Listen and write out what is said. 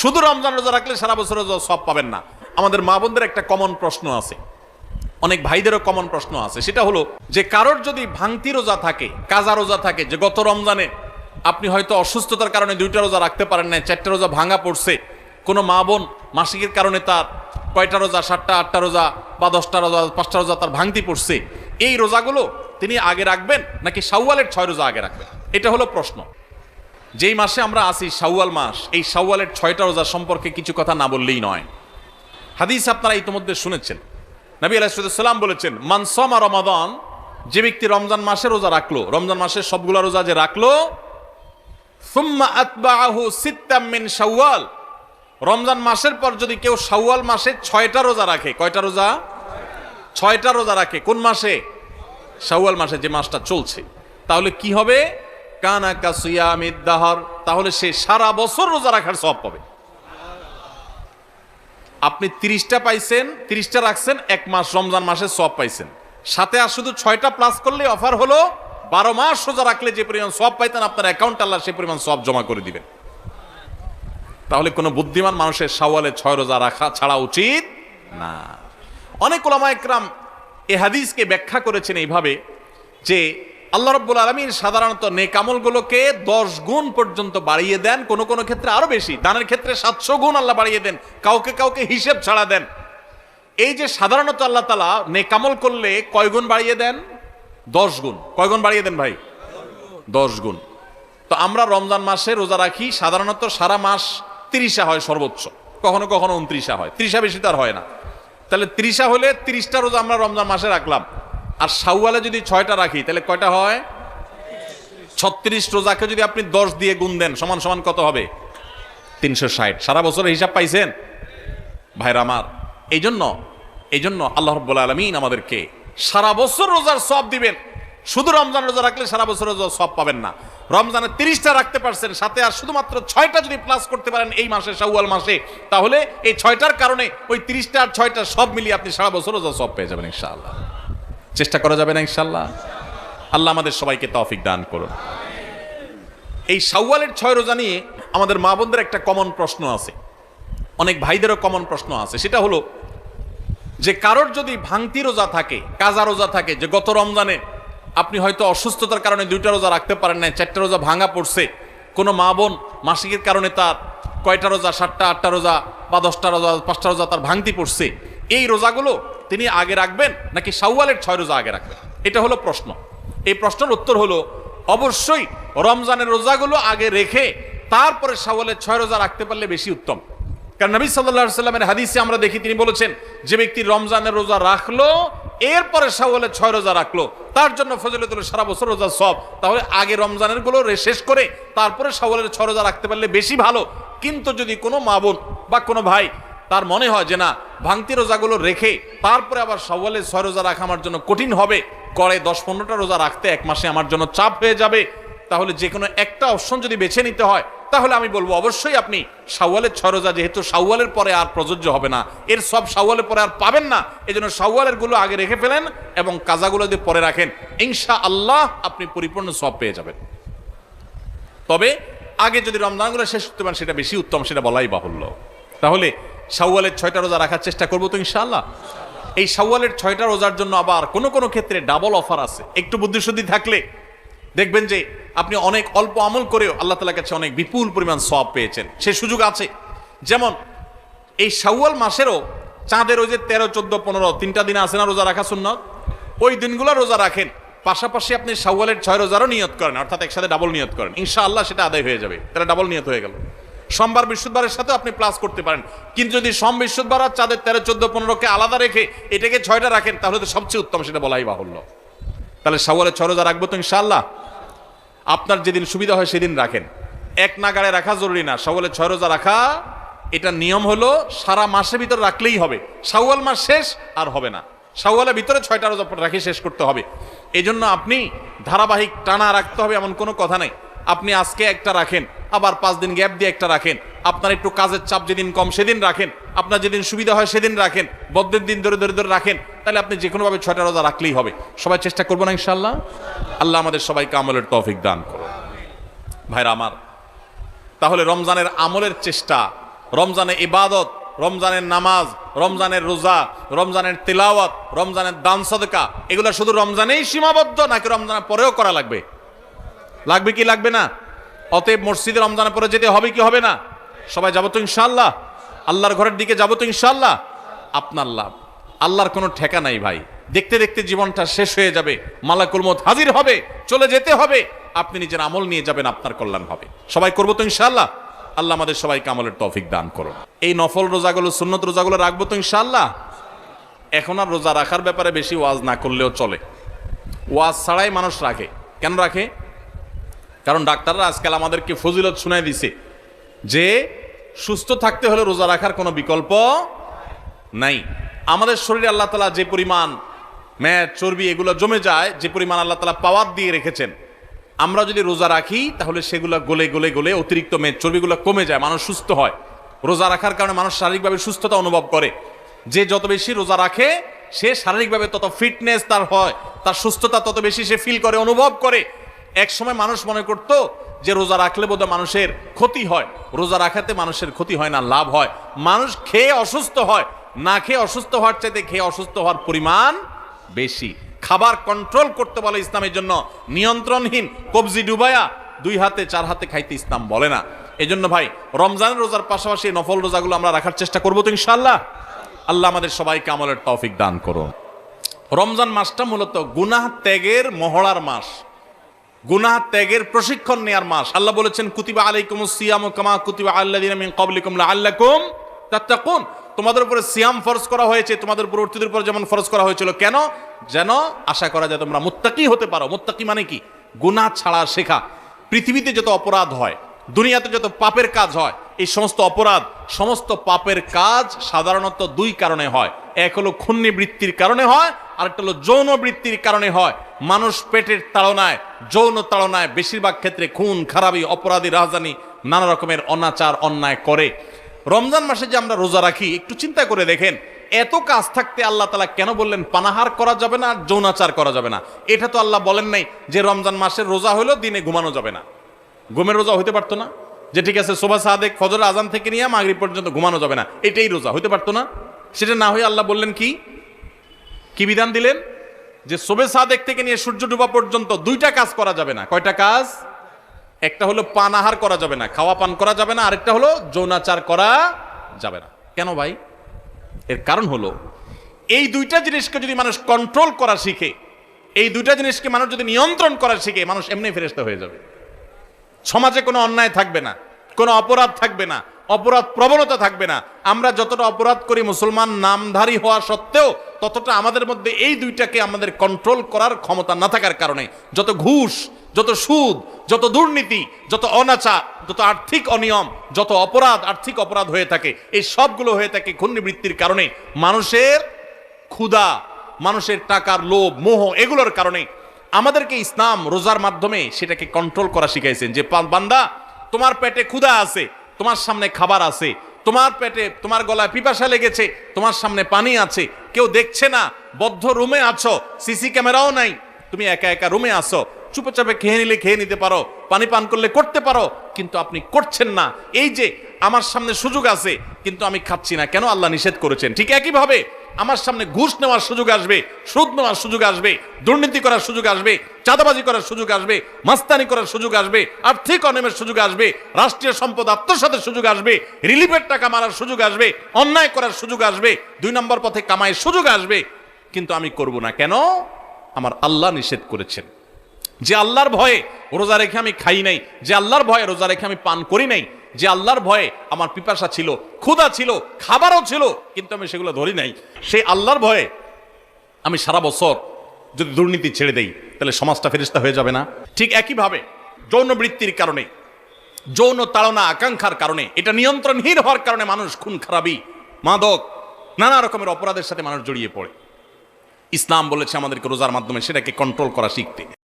শুধু রমজান রোজা রাখলে সারা বছর রোজা সব পাবেন না। আমাদের মা বোনদের একটা কমন প্রশ্ন আছে, অনেক ভাইদেরও কমন প্রশ্ন আছে, সেটা হলো যে কারোর যদি ভাঙতি রোজা থাকে, কাজা রোজা থাকে, যে গত রমজানে আপনি হয়তো অসুস্থতার কারণে 2টা রোজা রাখতে পারেন না, 4টা রোজা ভাঙা পড়ছে, কোনো মা বোন মাসিকের কারণে তার কয়টা রোজা, 7টা 8টা রোজা বা 10টা রোজা 5টা রোজা তার ভাঙতি পড়ছে, এই রোজাগুলো তিনি আগে রাখবেন নাকি শাওয়ালের 6 রোজা আগে রাখবেন? এটা হলো প্রশ্ন। যেই মাসে আমরা আছি শাওয়াল মাস, এই শাওয়ালের 6টা রোজা সম্পর্কে কিছু কথা না বললেই নয়। হাদিস আপনারা ইতিমধ্যে শুনেছেন, নবী আলাইহিস সালাম বলেছেন, মান সামা রমাদান, যে ব্যক্তি রমজান মাসে রোজা রাখলো, রমজান মাসের সবগুলা রোজা যে রাখলো, সুম্মা আতবাআহু সিত্তাম মিন শাওয়াল, রমজান মাসের পর যদি কেউ শাওয়াল মাসে 6টা রোজা রাখে, কয়টা রোজা? 6টা রোজা রাখে। কোন মাসে? শাওয়াল মাসে, যে মাসটা চলছে। তাহলে কি হবে? কানা কাসিয়ামিদ দাহর, তাহলে সে সারা বছর রোজা রাখার সওয়াব পাবে। আপনি 30টা পাইছেন, 30টা রাখছেন, 1 মাস রমজান মাসের সওয়াব পাইছেন, সাথে আর শুধু 6টা প্লাস করলে অফার হলো 12 মাস রোজা রাখলে যে পরিমাণ সওয়াব পাইতেন আপনার অ্যাকাউন্ট আল্লাহ সেই পরিমাণ সওয়াব জমা করে দিবেন। তাহলে কোনো বুদ্ধিমান মানুষের শাওয়ালে 6 রোজা রাখা ছাড়া উচিত না। অনেক উলামা ইকরাম এই হাদিসকে ব্যাখ্যা করেছেন এইভাবে যে আল্লাহ রাব্বুল আলামিন সাধারণত নেক আমলগুলোকে 10 গুণ পর্যন্ত বাড়িয়ে দেন, কোনো কোনো ক্ষেত্রে আরো বেশি, দানের ক্ষেত্রে 700 গুণ আল্লাহ বাড়িয়ে দেন, কাউকে কাউকে হিসেব ছাড়া দেন। এই যে সাধারণত আল্লাহ তাআলা নেক আমল করলে কয় গুণ বাড়িয়ে দেন? 10 গুণ। কয় গুণ বাড়িয়ে দেন ভাই? 10 গুণ। তো আমরা রমজান মাসে রোজা রাখি, সাধারণত সারা মাস 30 হয় সর্বোচ্চ, কখনো কখনো 29 হয়, 30 বেশি তার হয় না। তাহলে 30 হলে 30টা রোজা আমরা রমজান মাসে রাখলাম, আর শাওয়ালে যদি 6টা রাখি তাহলে কয়টা হয়? 36 রোজাকে যদি আপনি 10 দিয়ে গুণ দেন সমান সমান কত হবে? 360। সারা বছরের হিসাব পাইছেন ভাইরা আমার? এই জন্য আল্লাহ রাব্বুল আলামিন আমাদেরকে সারা বছর রোজার সওয়াব দিবেন। শুধু রমজান রোজা রাখলে সারা বছর রোজার সওয়াব পাবেন না। রমজানে 30টা রাখতে পারছেন, সাথে আর শুধুমাত্র 6টা যদি প্লাস করতে পারেন এই মাসে, শাওয়াল মাসে, তাহলে এই 6টার কারণে ওই 30টা আর 6টা সব মিলিয়ে আপনি সারা বছর রোজার সওয়াব পেয়ে যাবেন ইনশাআল্লাহ। চেষ্টা করা যাবে না ইনশাআল্লাহ? আল্লাহ আমাদের সবাইকে তৌফিক দান করুন। এই শাওয়ালের 6 রোজা নিয়ে আমাদের মা বোনদের একটা কমন প্রশ্ন আছে, অনেক ভাইদেরও কমন প্রশ্ন আছে, সেটা হলো যে কারোর যদি ভাঙতি রোজা থাকে, কাজা রোজা থাকে, যে গত রমজানে আপনি হয়তো অসুস্থতার কারণে 2টা রোজা রাখতে পারেন না, 4টা রোজা ভাঙা পড়ছে, কোনো মা বোন মাসিকের কারণে তার কয়টা রোজা, 7টা 8টা রোজা বা 10টা রোজা 5টা রোজা তার ভাঙতি পড়ছে, এই রোজাগুলো তিনি আগে রাখবেন নাকি শাওয়ালের 6 রোজা আগে রাখবেন? এটা হলো প্রশ্ন। এই প্রশ্নের উত্তর হলো অবশ্যই রমজানের রোজাগুলো আগে রেখে তারপরে শাওয়ালের 6 রোজা রাখতে পারলে বেশি উত্তম। কারণ নবী সাল্লাল্লাহু আলাইহি ওয়াসাল্লামের হাদিসে আমরা দেখি তিনি বলেছেন, যে ব্যক্তি রমজানের রোজা রাখলো এরপরে শাওয়ালের 6 রোজা রাখলো তার জন্য ফজিলত হলো সারা বছর রোজা সব। তাহলে আগে রমজানের গুলো শেষ করে তারপরে শাওয়ালের 6 রোজা রাখতে পারলে বেশি ভালো। কিন্তু যদি কোনো মা বোন বা কোনো ভাই তার মনে হয় যে না, ভাঙতি রোজাগুলো রেখে তারপরে আবার শাওয়ালের 6 রোজা রাখা আমার জন্য কঠিন হবে, করে 10-15টা রোজা রাখতে 1 মাসে আমার জন্য চাপ হয়ে যাবে, তাহলে যে কোনো একটা অপশন যদি বেছে নিতে হয় তাহলে আমি বলবো অবশ্যই আপনি শাওয়ালের 6 রোজা, যেহেতু শাওয়ালের পরে আর প্রযোজ্য হবে না, এর সব শাওয়ালের পরে আর পাবেন না, এজন্য শাওয়ালের গুলো আগে রেখে ফেলেন এবং কাজাগুলো যদি পরে রাখেন, ইনশাআল্লাহ আপনি পরিপূর্ণ সওয়াব পেয়ে যাবেন। তবে আগে যদি রমজানগুলো শেষ করতে পারেন সেটা বেশি উত্তম, সেটা বলাই বাহুল্য। তাহলে শাওয়ালের 6টা রোজা রাখার চেষ্টা করবো তো ইনশাআল্লাহ। এই শাওয়ালের 6টা রোজার জন্য আবার কোনো কোনো ক্ষেত্রে ডাবল অফার আছে। একটু বুদ্ধিশুদ্ধি থাকলে দেখবেন যে আপনি অনেক অল্প আমল করেও আল্লাহ তাআলার কাছে অনেক বিপুল পরিমাণ সওয়াব পেয়েছেন, সে সুযোগ আছে। যেমন এই শাওয়াল মাসেরও চাঁদের ওই যে 13, 14, 15 3টা দিন আছে না রোজা রাখা সুন্নাত, ওই দিনগুলো রোজা রাখেন, পাশাপাশি আপনি শাওয়ালের 6 রোজারও নিয়ত করেন, অর্থাৎ একসাথে ডাবল নিয়ত করেন, ইনশাআল্লাহ সেটা আদায় হয়ে যাবে। তাহলে ডাবল নিয়ত হয়ে গেল। সোমবার বৃহস্পতিবারের সাথে আপনি প্লাস করতে পারেন, কিন্তু যদি সোম বৃহস্পতিবার আর চাঁদের 13, 14, 15কে আলাদা রেখে এটাকে 6টা রাখেন তাহলে তো সবচেয়ে উত্তম, সেটা বলাই বাহুল্য। তাহলে শাওয়ালের 6 রোজা রাখবো তো ইনশাআল্লাহ। আপনার যেদিন সুবিধা হয় সেদিন রাখেন, এক নাগাড়ে রাখা জরুরি না। শাওয়ালের 6 রোজা রাখা এটা নিয়ম হলো সারা মাসের ভিতর রাখলেই হবে, শাওয়াল মাস শেষ আর হবে না, শাওয়ালের ভিতরে 6টা রোজা রাখি শেষ করতে হবে। এই জন্য আপনি ধারাবাহিক টানা রাখতে হবে এমন কোনো কথা নাই। আপনি আজকে একটা রাখেন, আবার 5 দিন গ্যাপ দিয়ে একটা রাখেন, আপনার একটু কাজের চাপ যেদিন কম সেদিন রাখেন, আপনার যেদিন সুবিধা হয় সেদিন রাখেন, বদ্ধের দিন ধরে ধরে ধরে রাখেন, তাহলে আপনি যে কোনোভাবে 6টা রোজা রাখলেই হবে। সবাই চেষ্টা করবো না ইনশাআল্লাহ? আল্লাহ আমাদের সবাইকে আমলের তৌফিক দান করুন। ভাইরা আমার, তাহলে রমজানের আমলের চেষ্টা রমজানে ইবাদত, রমজানের নামাজ, রমজানের রোজা, রমজানের তিলাওয়াত, রমজানের দান সদকা, এগুলো শুধু রমজানেই সীমাবদ্ধ নাকি রমজানের পরেও করা লাগবে? লাগবে কি লাগবে না? অতএব মসজিদে রমজানের পরে যেতে হবে কি হবে না? সবাই যাবো তো ইনশাআল্লাহ? আল্লাহর ঘরের দিকে যাবো তো ইনশাআল্লাহ? আপনার লাভ, আল্লাহর কোনো ঠেকা নাই ভাই। দেখতে দেখতে জীবনটা শেষ হয়ে যাবে, মালাকুল মউত হাজির হবে, চলে যেতে হবে, আপনি নিজের আমল নিয়ে যাবেন, আপনার কল্যাণ হবে। সবাই করবো তো ইনশাআল্লাহ? আল্লাহ আমাদের সবাইকে আমলের তৌফিক দান করুন। এই নফল রোজাগুলো, সুন্নত রোজাগুলো রাখবো তো ইনশাআল্লাহ? এখন আর রোজা রাখার ব্যাপারে বেশি ওয়াজ না করলেও চলে। ওয়াজ ছাড়াই মানুষ রাখে। কেন রাখে? কারণ ডাক্তাররা আজকাল আমাদেরকে ফজিলত শুনাই দিছে যে সুস্থ থাকতে হলে রোজা রাখার কোনো বিকল্প নাই। আমাদের শরীরে আল্লাহ তাআলা যে পরিমাণ মেদ, চর্বি এগুলো জমে যায়, যে পরিমাণ আল্লাহ তাআলা পাওয়ার দিয়ে রেখেছেন, আমরা যদি রোজা রাখি তাহলে সেগুলো গলে গলে গলে অতিরিক্ত মেদ চর্বিগুলো কমে যায়, মানুষ সুস্থ হয়। রোজা রাখার কারণে মানুষ শারীরিকভাবে সুস্থতা অনুভব করে। যে যত বেশি রোজা রাখে সে শারীরিকভাবে তত ফিটনেস তার হয়, তার সুস্থতা তত বেশি সে ফিল করে, অনুভব করে। এক সময় মানুষ মনে করতো যে রোজা রাখলে বোধহয় মানুষের ক্ষতি হয়। রোজা রাখাতে মানুষের ক্ষতি হয় না, লাভ হয়। মানুষ খেয়ে অসুস্থ হয়, না খেয়ে অসুস্থ হওয়ার চাইতে খেয়ে অসুস্থ হওয়ার পরিমাণ বেশি। খাবার কন্ট্রোল করতে বলে ইসলামের জন্য, নিয়ন্ত্রণহীন কবজি ডুবায়া 2 হাতে 4 হাতে খাইতে ইসলাম বলে না। এই জন্য ভাই রমজানের রোজার পাশাপাশি নফল রোজাগুলো আমরা রাখার চেষ্টা করবো তো ইনশাআল্লাহ? আল্লাহ আমাদের সবাইকে আমলের তৌফিক দান করুন। রমজান মাসটা মূলত গুনাহ ত্যাগের মহড়ার মাস, গুনাহ ত্যাগের প্রশিক্ষণ নেয়ার মাস। আল্লাহ বলেছেন কুতিবা আলাইকুমুস সিয়ামু কামা কুতিবা আলাল্লাযিনা মিন ক্বাবলিকুম লাআল্লাকুম তাত্তাকুন। তোমাদের উপরে সিয়াম ফরজ করা হয়েছে, তোমাদের পূর্ববর্তীদের উপর যেমন ফরজ করা হয়েছিল। কেন? যেন আশা করা যায় তোমরা মুত্তাকি হতে পারো। মুত্তাকি মানে কি? গুনাহ ছাড়া শেখা। পৃথিবীতে যত অপরাধ হয়, দুনিয়াতে যত পাপের কাজ হয়, এই সমস্ত অপরাধ, সমস্ত পাপের কাজ সাধারণত 2 কারণে হয়। এক হলো খুন্নি বৃত্তির কারণে হয়, আরেকটা হলো যৌন বৃত্তির কারণে হয়। মানুষ পেটের তাড়নায়, যৌন তাড়নায় বেশিরভাগ ক্ষেত্রে খুন খারাপি, অপরাধী, রাজধানী, নানা রকমের অনাচার অন্যায় করে। রমজান মাসে যে আমরা রোজা রাখি, একটু চিন্তা করে দেখেন, এত কাজ থাকতে আল্লাহ তাআলা কেন বললেন পানাহার করা যাবে না, যৌনাচার করা যাবে না? এটা তো আল্লাহ বলেন নাই যে রমজান মাসের রোজা হলো দিনে ঘুমানো যাবে না। ঘুমের রোজা হইতে পারতো না? যে ঠিক আছে সুবহ সাদেক ফজর আজান থেকে নিয়ে মাগরিব পর্যন্ত ঘুমানো যাবে না, এটাই রোজা হইতে পারতো না? সেটা না হয়ে আল্লাহ বললেন কি কি বিধান দিলেন? যে সুবহ সাদেক থেকে নিয়ে সূর্য ডোবা পর্যন্ত 2টা কাজ করা যাবে না। কয়টা কাজ? একটা হলো পানাহার করা যাবে না, খাওয়া পান করা যাবে না, আরেকটা হলো যৌনাচার করা যাবে না। কেন ভাই? এর কারণ হলো এই 2টা জিনিসকে যদি মানুষ কন্ট্রোল করা শিখে, এই 2টা জিনিসকে মানুষ যদি নিয়ন্ত্রণ করা শিখে, মানুষ এমনি ফেরেশতা হয়ে যাবে। সমাজে কোনো অন্যায় থাকবে না, কোনো অপরাধ থাকবে না, অপরাধ প্রবণতা থাকবে না। আমরা যতটা অপরাধ করি মুসলমান নামধারী হওয়া সত্ত্বেও, ততটা আমাদের মধ্যে এই 2টাকে আমাদের কন্ট্রোল করার ক্ষমতা না থাকার কারণে যত ঘুষ, যত সুদ, যত দুর্নীতি, যত অনাচার, যত আর্থিক অনিয়ম, যত অপরাধ, আর্থিক অপরাধ হয়ে থাকে, এই সবগুলো হয়ে থাকে ঘূর্ণিবৃত্তির কারণে। মানুষের ক্ষুধা, মানুষের টাকার লোভ, মোহ, এগুলোর কারণে। আমাদেরকে ইসলাম রোজার মাধ্যমে সেটাকে কন্ট্রোল করা শিখাইছেন যে বান্দা, তোমার পেটে ক্ষুধা আছে, তোমার সামনে খাবার আছে, তোমার পেটে, তোমার গলায় পিপাসা লেগেছে, তোমার সামনে পানি আছে, কেউ দেখছে না, বদ্ধ রুমে আছো, সিসি ক্যামেরাও নাই, তুমি একা একা রুমে আছো, চুপচাপে খেয়ে নিলে খেয়ে নিতে পারো, পানি পান করলে করতে পারো, কিন্তু আপনি করছেন না। এই যে আমার সামনে সুযোগ আছে কিন্তু আমি খাচ্ছি না, কেন? আল্লাহ নিষেধ করেছেন। ঠিক একইভাবে আমার সামনে ঘুষ নেওয়ার সুযোগ আসবে, সুদ নেওয়ার সুযোগ আসবে, দুর্নীতি করার সুযোগ আসবে, চাঁদাবাজি করার সুযোগ আসবে, মাস্তানি করার সুযোগ আসবে, আর্থিক অনিয়মের সুযোগ আসবে, রাষ্ট্রীয় সম্পদ আত্মসাতের সুযোগ আসবে, রিলিফের টাকা মারার সুযোগ আসবে, অন্যায় করার সুযোগ আসবে, 2 নম্বর পথে কামাইয়ের সুযোগ আসবে, কিন্তু আমি করব না। কেন? আমার আল্লাহ নিষেধ করেছেন। যে আল্লাহর ভয়ে রোজা রেখে আমি খাই নাই, যে আল্লাহর ভয়ে রোজা রেখে আমি পান করি নাই, যে আল্লাহর ভয়ে আমার পিপাসা ছিল, ক্ষুধা ছিল, খাবারও ছিল, কিন্তু আমি সেগুলো ধরি নাই, সেই আল্লাহর ভয়ে আমি সারা বছর যদি দুর্নীতি ছেড়ে দেই, তাহলে সমাজটা ফেরেশতা হয়ে যাবে না? ঠিক একইভাবে যৌন বৃত্তির কারণে, যৌন তাড়না আকাঙ্ক্ষার কারণে, এটা নিয়ন্ত্রণহীন হওয়ার কারণে মানুষ খুন খারাপি, মাদক, নানা রকমের অপরাধের সাথে মানুষ জড়িয়ে পড়ে। ইসলাম বলেছে আমাদেরকে রোজার মাধ্যমে সেটাকে কন্ট্রোল করা শিখতে।